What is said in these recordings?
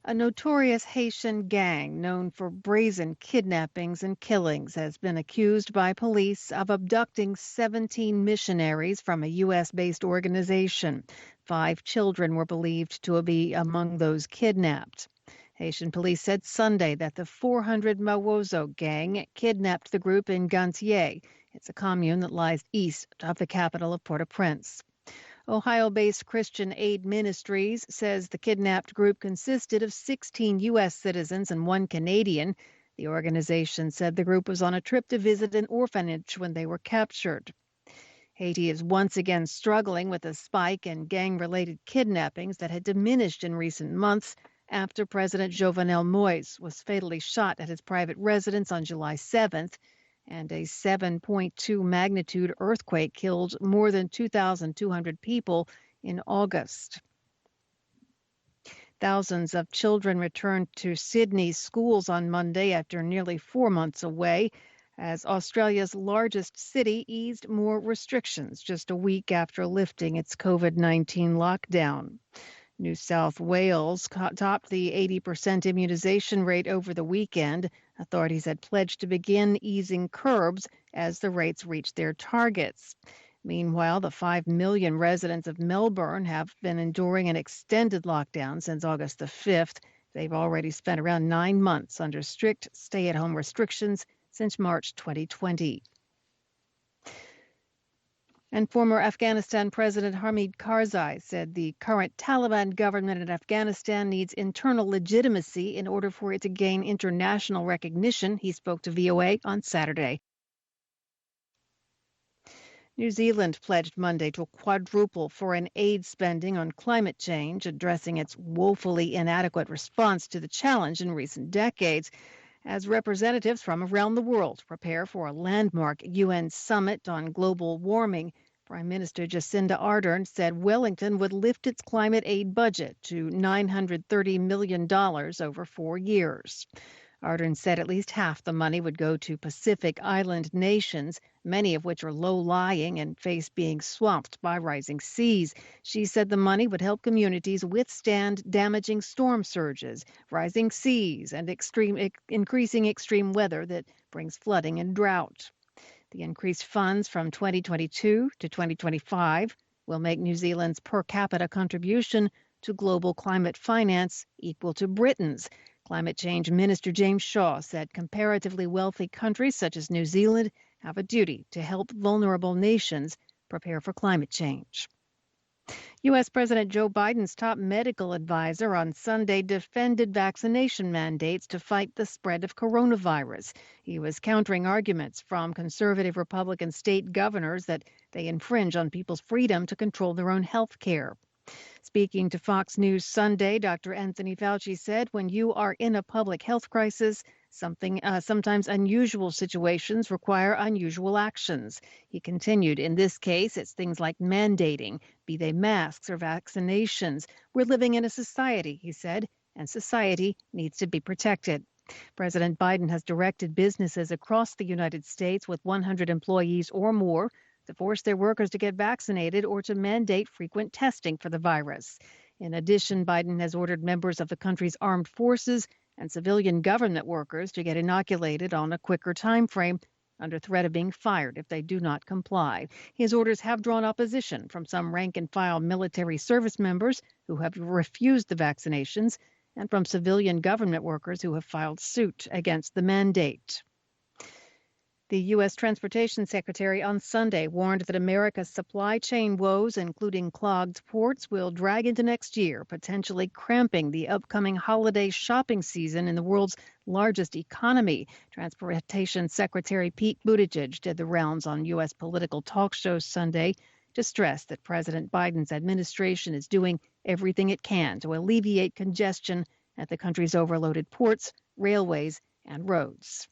A notorious Haitian gang known for brazen kidnappings and killings has been accused by police of abducting 17 missionaries from a U.S.-based organization. 5 children were believed to be among those kidnapped. Haitian police said Sunday that the 400 Mawozo gang kidnapped the group in Gantier. It's a commune that lies east of the capital of Port-au-Prince. Ohio-based Christian Aid Ministries says the kidnapped group consisted of 16 U.S. citizens and 1 Canadian. The organization said the group was on a trip to visit an orphanage when they were captured. Haiti is once again struggling with a spike in gang-related kidnappings that had diminished in recent months after President Jovenel Moïse was fatally shot at his private residence on July 7th. And a 7.2 magnitude earthquake killed more than 2,200 people in August. Thousands of children returned to Sydney's schools on Monday after nearly 4 months away, as Australia's largest city eased more restrictions just a week after lifting its COVID-19 lockdown. New South Wales topped the 80% immunization rate over the weekend. Authorities had pledged to begin easing curbs as the rates reached their targets. Meanwhile, the 5 million residents of Melbourne have been enduring an extended lockdown since August the 5th. They've already spent around 9 months under strict stay-at-home restrictions since March 2020. And former Afghanistan President Hamid Karzai said the current Taliban government in Afghanistan needs internal legitimacy in order for it to gain international recognition. He spoke to VOA on Saturday. New Zealand pledged Monday to quadruple foreign aid spending on climate change, addressing its woefully inadequate response to the challenge in recent decades, as representatives from around the world prepare for a landmark UN summit on global warming. Prime Minister Jacinda Ardern said Wellington would lift its climate aid budget to $930 million over 4 years. Ardern said at least half the money would go to Pacific Island nations, many of which are low-lying and face being swamped by rising seas. She said the money would help communities withstand damaging storm surges, rising seas, and increasing extreme weather that brings flooding and drought. The increased funds from 2022 to 2025 will make New Zealand's per capita contribution to global climate finance equal to Britain's. Climate Change Minister James Shaw said comparatively wealthy countries such as New Zealand have a duty to help vulnerable nations prepare for climate change. U.S. President Joe Biden's top medical advisor on Sunday defended vaccination mandates to fight the spread of coronavirus. He was countering arguments from conservative Republican state governors that they infringe on people's freedom to control their own health care. Speaking to Fox News Sunday, Dr. Anthony Fauci said, when you are in a public health crisis, sometimes unusual situations require unusual actions. He continued, in this case, it's things like mandating, be they masks or vaccinations. We're living in a society, he said, and society needs to be protected. President Biden has directed businesses across the United States with 100 employees or more to force their workers to get vaccinated or to mandate frequent testing for the virus. In addition, Biden has ordered members of the country's armed forces and civilian government workers to get inoculated on a quicker time frame under threat of being fired if they do not comply. His orders have drawn opposition from some rank-and-file military service members who have refused the vaccinations and from civilian government workers who have filed suit against the mandate. The U.S. Transportation Secretary on Sunday warned that America's supply chain woes, including clogged ports, will drag into next year, potentially cramping the upcoming holiday shopping season in the world's largest economy. Transportation Secretary Pete Buttigieg did the rounds on U.S. political talk shows Sunday to stress that President Biden's administration is doing everything it can to alleviate congestion at the country's overloaded ports, railways, and roads.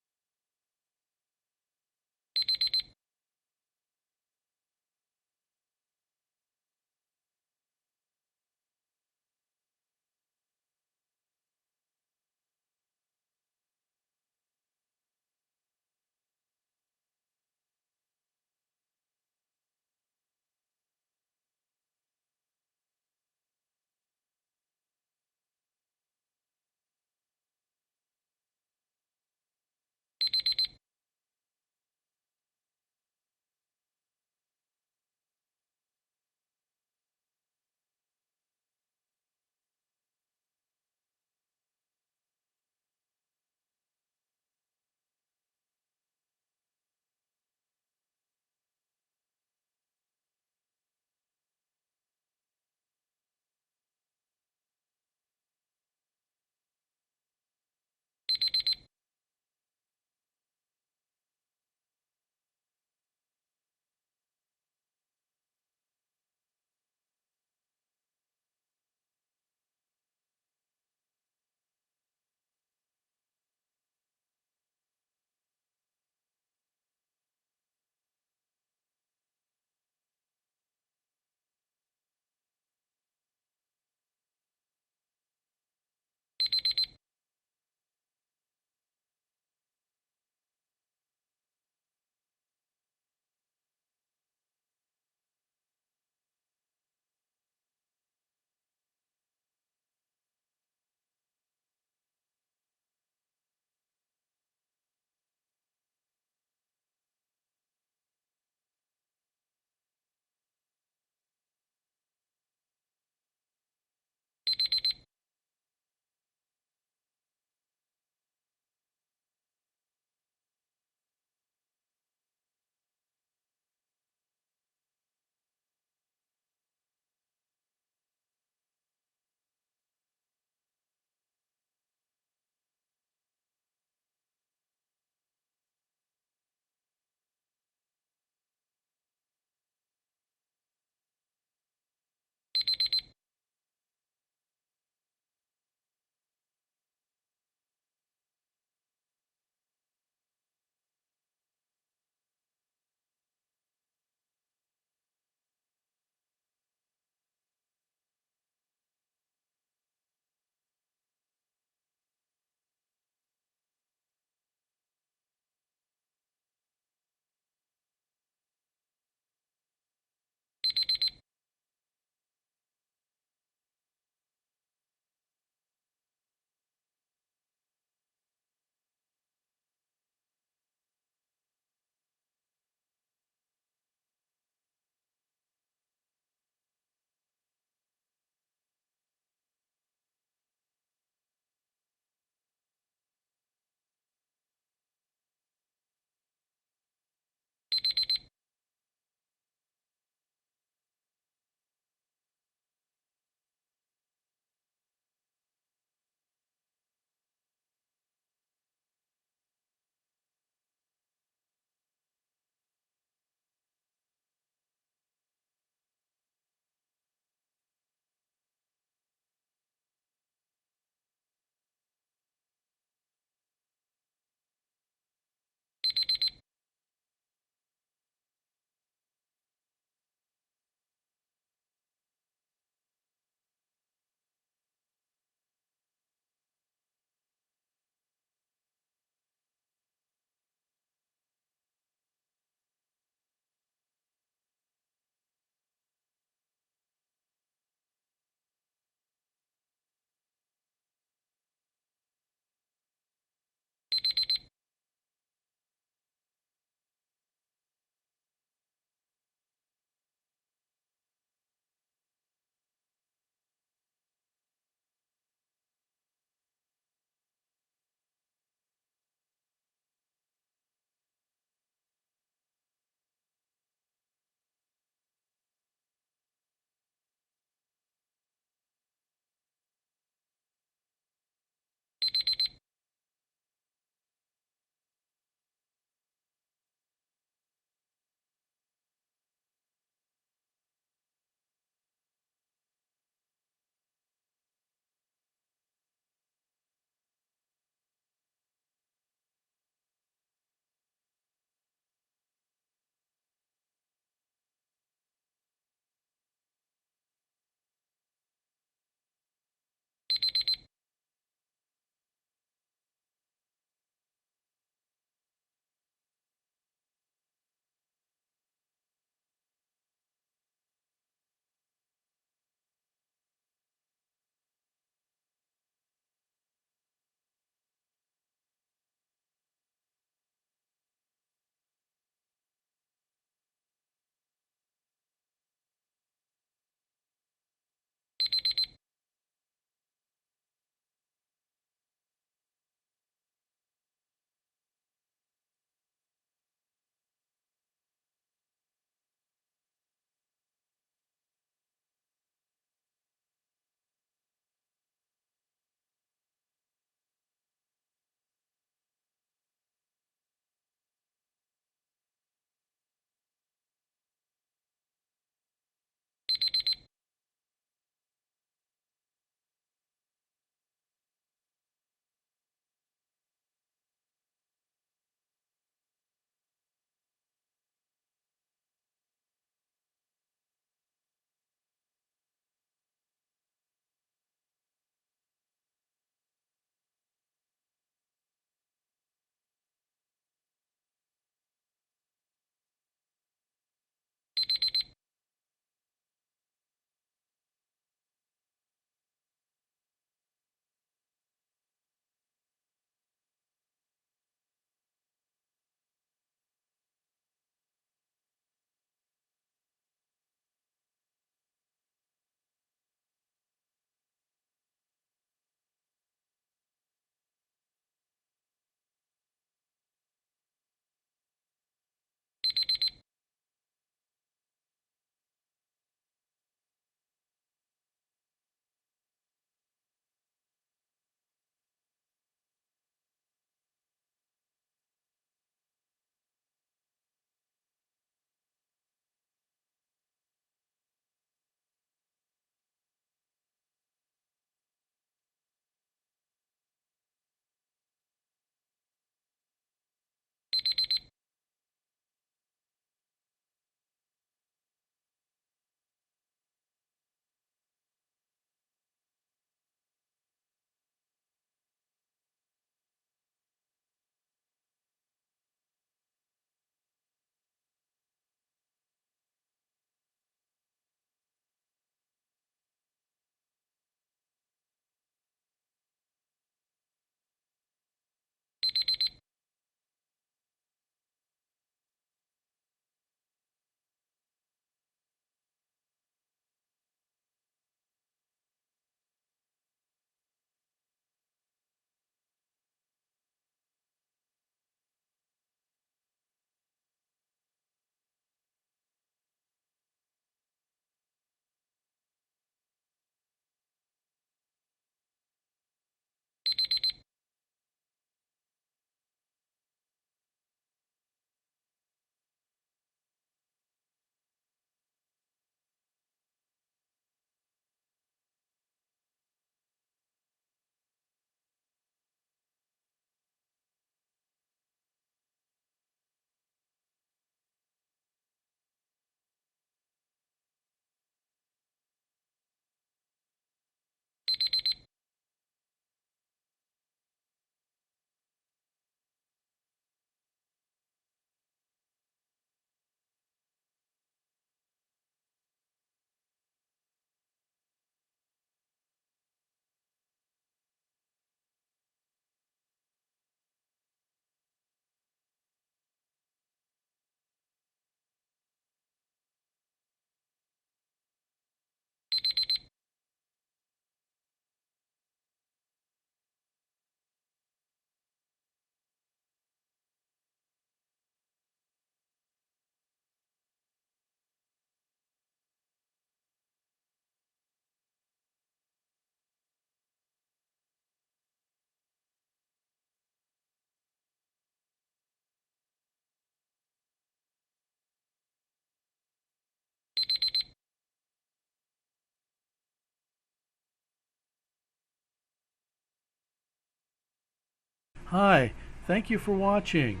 Hi, thank you for watching.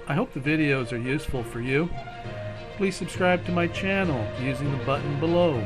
I hope the videos are useful for you. Please subscribe to my channel using the button below.